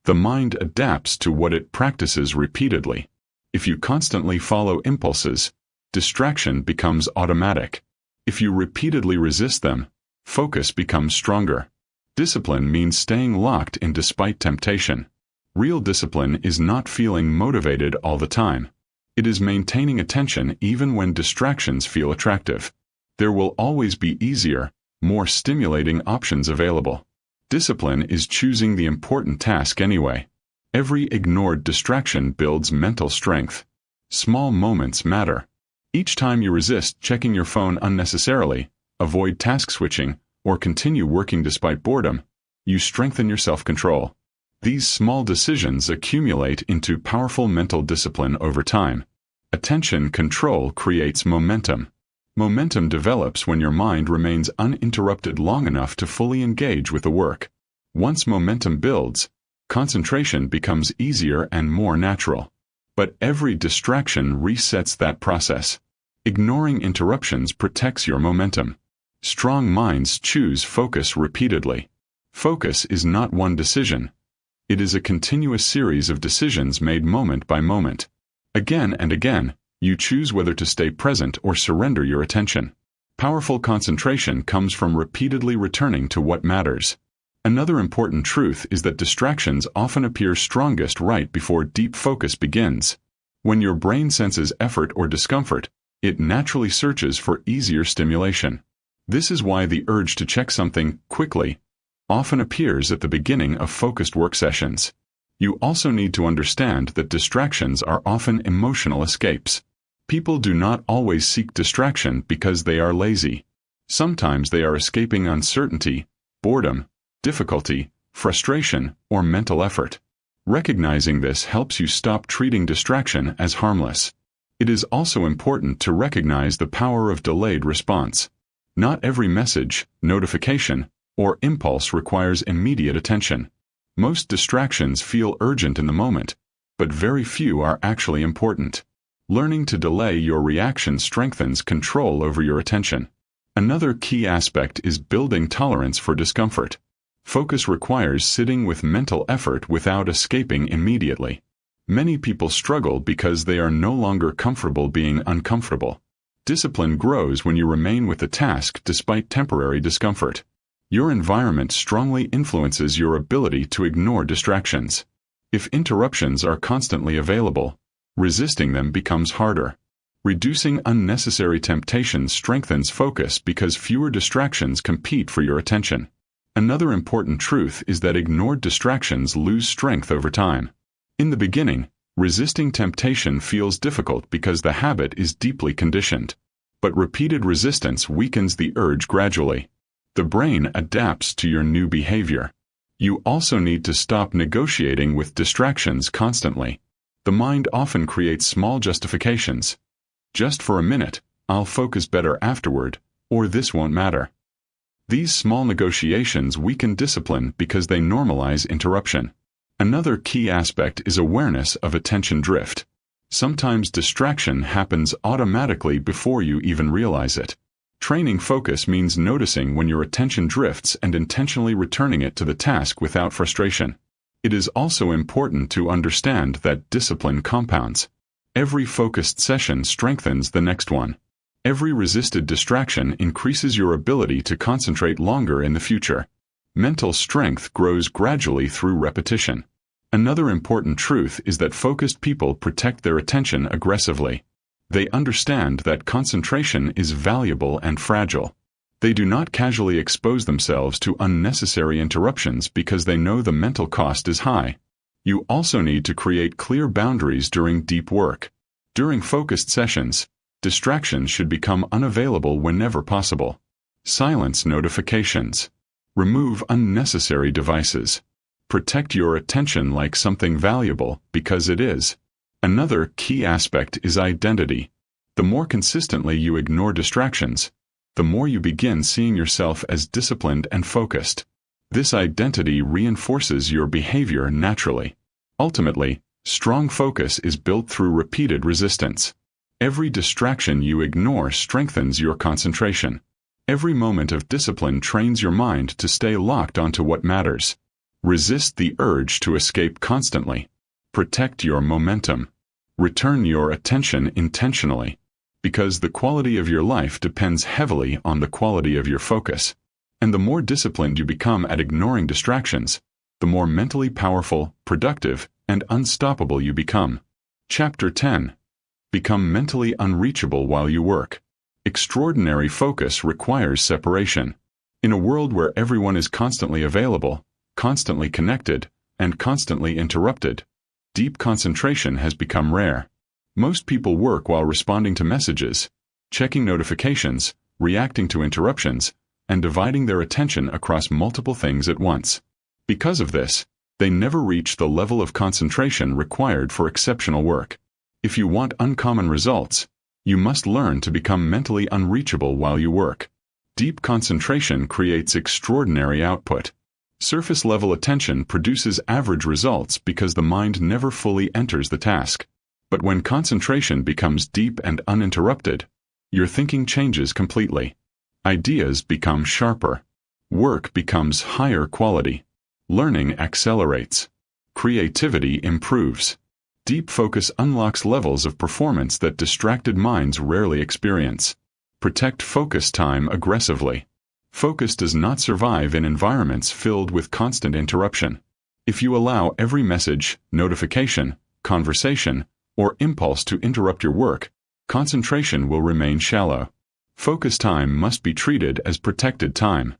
The mind adapts to what it practices repeatedly. If you constantly follow impulses, distraction becomes automatic. If you repeatedly resist them, focus becomes stronger. Discipline means staying locked in despite temptation. Real discipline is not feeling motivated all the time. It is maintaining attention even when distractions feel attractive. There will always be easier, more stimulating options available. Discipline is choosing the important task anyway. Every ignored distraction builds mental strength. Small moments matter. Each time you resist checking your phone unnecessarily, avoid task switching, or continue working despite boredom, you strengthen your self-control. These small decisions accumulate into powerful mental discipline over time. Attention control creates momentum. Momentum develops when your mind remains uninterrupted long enough to fully engage with the work. Once momentum builds, concentration becomes easier and more natural. But every distraction resets that process. Ignoring interruptions protects your momentum. Strong minds choose focus repeatedly. Focus is not one decision. It is a continuous series of decisions made moment by moment. Again and again, you choose whether to stay present or surrender your attention. Powerful concentration comes from repeatedly returning to what matters. Another important truth is that distractions often appear strongest right before deep focus begins. When your brain senses effort or discomfort, it naturally searches for easier stimulation. This is why the urge to check something quickly often appears at the beginning of focused work sessions. You also need to understand that distractions are often emotional escapes. People do not always seek distraction because they are lazy. Sometimes they are escaping uncertainty, boredom, difficulty, frustration, or mental effort. Recognizing this helps you stop treating distraction as harmless. It is also important to recognize the power of delayed response. Not every message, notification, or impulse requires immediate attention. Most distractions feel urgent in the moment, but very few are actually important. Learning to delay your reaction strengthens control over your attention. Another key aspect is building tolerance for discomfort. Focus requires sitting with mental effort without escaping immediately. Many people struggle because they are no longer comfortable being uncomfortable. Discipline grows when you remain with the task despite temporary discomfort. Your environment strongly influences your ability to ignore distractions. If interruptions are constantly available, resisting them becomes harder. Reducing unnecessary temptations strengthens focus because fewer distractions compete for your attention. Another important truth is that ignored distractions lose strength over time. In the beginning, resisting temptation feels difficult because the habit is deeply conditioned. But repeated resistance weakens the urge gradually. The brain adapts to your new behavior. You also need to stop negotiating with distractions constantly. The mind often creates small justifications. Just for a minute, I'll focus better afterward, or this won't matter. These small negotiations weaken discipline because they normalize interruption. Another key aspect is awareness of attention drift. Sometimes distraction happens automatically before you even realize it. Training focus means noticing when your attention drifts and intentionally returning it to the task without frustration. It is also important to understand that discipline compounds. Every focused session strengthens the next one. Every resisted distraction increases your ability to concentrate longer in the future. Mental strength grows gradually through repetition. Another important truth is that focused people protect their attention aggressively. They understand that concentration is valuable and fragile. They do not casually expose themselves to unnecessary interruptions because they know the mental cost is high. You also need to create clear boundaries during deep work. During focused sessions, distractions should become unavailable whenever possible. Silence notifications. Remove unnecessary devices. Protect your attention like something valuable, because it is. Another key aspect is identity. The more consistently you ignore distractions, the more you begin seeing yourself as disciplined and focused. This identity reinforces your behavior naturally. Ultimately, strong focus is built through repeated resistance. Every distraction you ignore strengthens your concentration. Every moment of discipline trains your mind to stay locked onto what matters. Resist the urge to escape constantly. Protect your momentum. Return your attention intentionally. Because the quality of your life depends heavily on the quality of your focus. And the more disciplined you become at ignoring distractions, the more mentally powerful, productive, and unstoppable you become. Chapter 10. Become mentally unreachable while you work. Extraordinary focus requires separation. In a world where everyone is constantly available, constantly connected, and constantly interrupted, deep concentration has become rare. Most people work while responding to messages, checking notifications, reacting to interruptions, and dividing their attention across multiple things at once. Because of this, they never reach the level of concentration required for exceptional work. If you want uncommon results, you must learn to become mentally unreachable while you work. Deep concentration creates extraordinary output. Surface-level attention produces average results because the mind never fully enters the task. But when concentration becomes deep and uninterrupted, your thinking changes completely. Ideas become sharper. Work becomes higher quality. Learning accelerates. Creativity improves. Deep focus unlocks levels of performance that distracted minds rarely experience. Protect focus time aggressively. Focus does not survive in environments filled with constant interruption. If you allow every message, notification, conversation, or impulse to interrupt your work, concentration will remain shallow. Focus time must be treated as protected time.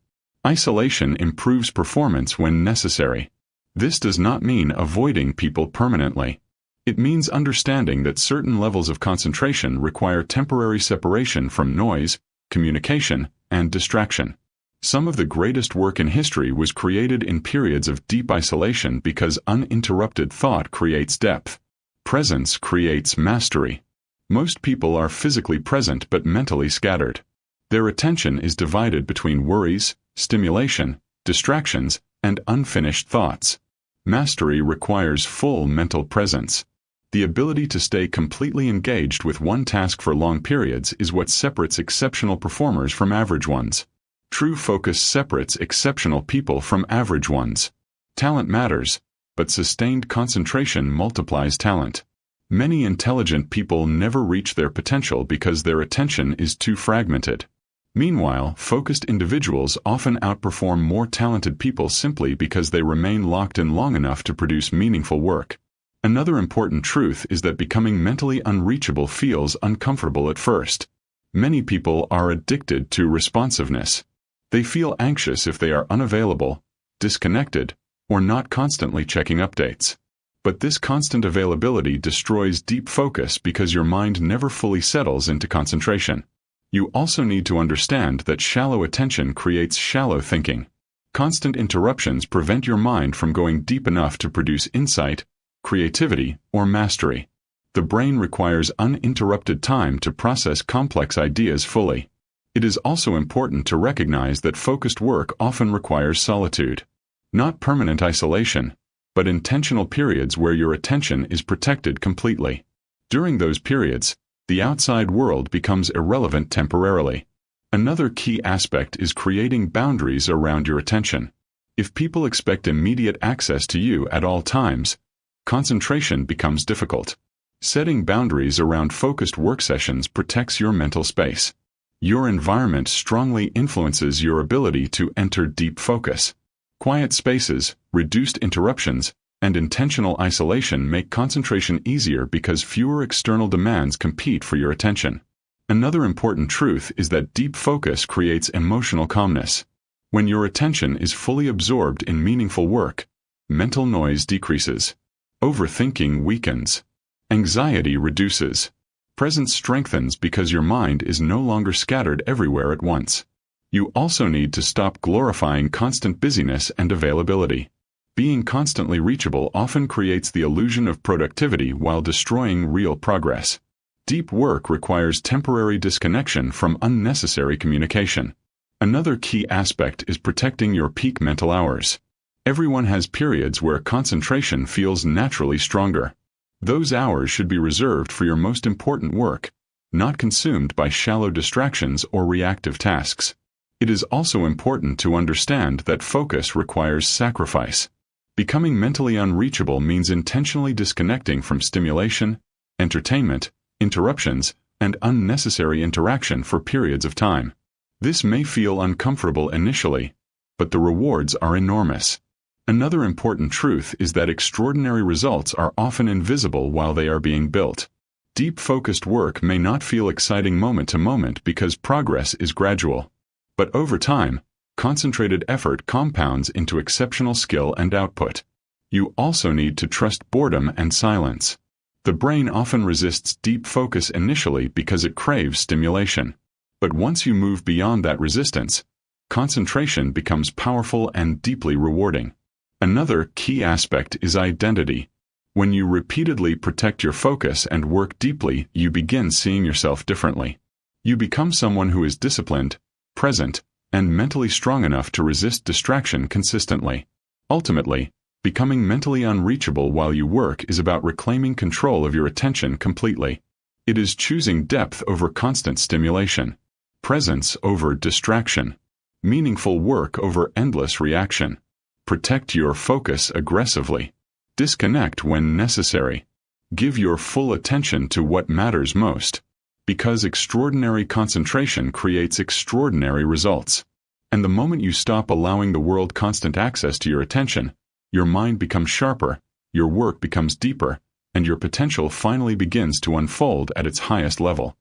Isolation improves performance when necessary. This does not mean avoiding people permanently. It means understanding that certain levels of concentration require temporary separation from noise, communication, and distraction. Some of the greatest work in history was created in periods of deep isolation because uninterrupted thought creates depth. Presence creates mastery. Most people are physically present but mentally scattered. Their attention is divided between worries, stimulation, distractions, and unfinished thoughts. Mastery requires full mental presence. The ability to stay completely engaged with one task for long periods is what separates exceptional performers from average ones. True focus separates exceptional people from average ones. Talent matters, but sustained concentration multiplies talent. Many intelligent people never reach their potential because their attention is too fragmented. Meanwhile, focused individuals often outperform more talented people simply because they remain locked in long enough to produce meaningful work. Another important truth is that becoming mentally unreachable feels uncomfortable at first. Many people are addicted to responsiveness. They feel anxious if they are unavailable, disconnected, or not constantly checking updates. But this constant availability destroys deep focus because your mind never fully settles into concentration. You also need to understand that shallow attention creates shallow thinking. Constant interruptions prevent your mind from going deep enough to produce insight, creativity, or mastery. The brain requires uninterrupted time to process complex ideas fully. It is also important to recognize that focused work often requires solitude. Not permanent isolation, but intentional periods where your attention is protected completely. During those periods, the outside world becomes irrelevant temporarily. Another key aspect is creating boundaries around your attention. If people expect immediate access to you at all times, concentration becomes difficult. Setting boundaries around focused work sessions protects your mental space. Your environment strongly influences your ability to enter deep focus. Quiet spaces, reduced interruptions, and intentional isolation make concentration easier because fewer external demands compete for your attention. Another important truth is that deep focus creates emotional calmness. When your attention is fully absorbed in meaningful work, mental noise decreases. Overthinking weakens. Anxiety reduces. Presence strengthens because your mind is no longer scattered everywhere at once. You also need to stop glorifying constant busyness and availability. Being constantly reachable often creates the illusion of productivity while destroying real progress. Deep work requires temporary disconnection from unnecessary communication. Another key aspect is protecting your peak mental hours. Everyone has periods where concentration feels naturally stronger. Those hours should be reserved for your most important work, not consumed by shallow distractions or reactive tasks. It is also important to understand that focus requires sacrifice. Becoming mentally unreachable means intentionally disconnecting from stimulation, entertainment, interruptions, and unnecessary interaction for periods of time. This may feel uncomfortable initially, but the rewards are enormous. Another important truth is that extraordinary results are often invisible while they are being built. Deep focused work may not feel exciting moment to moment because progress is gradual. But over time, concentrated effort compounds into exceptional skill and output. You also need to trust boredom and silence. The brain often resists deep focus initially because it craves stimulation. But once you move beyond that resistance, concentration becomes powerful and deeply rewarding. Another key aspect is identity. When you repeatedly protect your focus and work deeply, you begin seeing yourself differently. You become someone who is disciplined, present, and mentally strong enough to resist distraction consistently. Ultimately, becoming mentally unreachable while you work is about reclaiming control of your attention completely. It is choosing depth over constant stimulation, presence over distraction, meaningful work over endless reaction. Protect your focus aggressively. Disconnect when necessary. Give your full attention to what matters most, because extraordinary concentration creates extraordinary results. And the moment you stop allowing the world constant access to your attention, your mind becomes sharper, your work becomes deeper, and your potential finally begins to unfold at its highest level.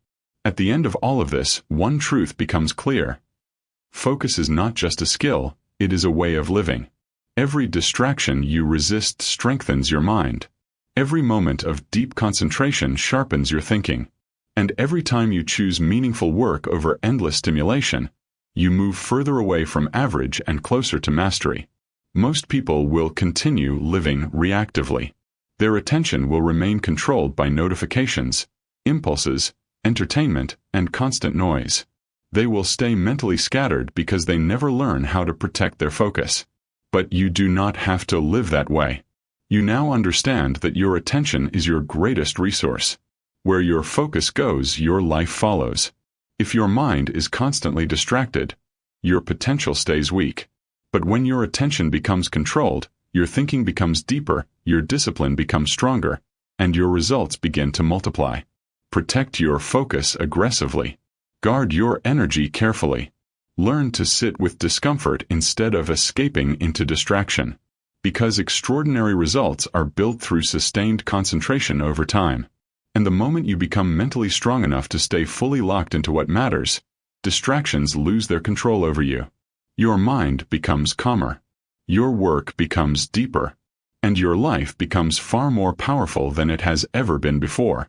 At the end of all of this, one truth becomes clear. Focus is not just a skill, it is a way of living. Every distraction you resist strengthens your mind. Every moment of deep concentration sharpens your thinking. And every time you choose meaningful work over endless stimulation, you move further away from average and closer to mastery. Most people will continue living reactively. Their attention will remain controlled by notifications, impulses, entertainment, and constant noise. They will stay mentally scattered because they never learn how to protect their focus. But you do not have to live that way. You now understand that your attention is your greatest resource. Where your focus goes, your life follows. If your mind is constantly distracted, your potential stays weak. But when your attention becomes controlled, your thinking becomes deeper, your discipline becomes stronger, and your results begin to multiply. Protect your focus aggressively. Guard your energy carefully. Learn to sit with discomfort instead of escaping into distraction. Because extraordinary results are built through sustained concentration over time. And the moment you become mentally strong enough to stay fully locked into what matters, distractions lose their control over you. Your mind becomes calmer. Your work becomes deeper. And your life becomes far more powerful than it has ever been before.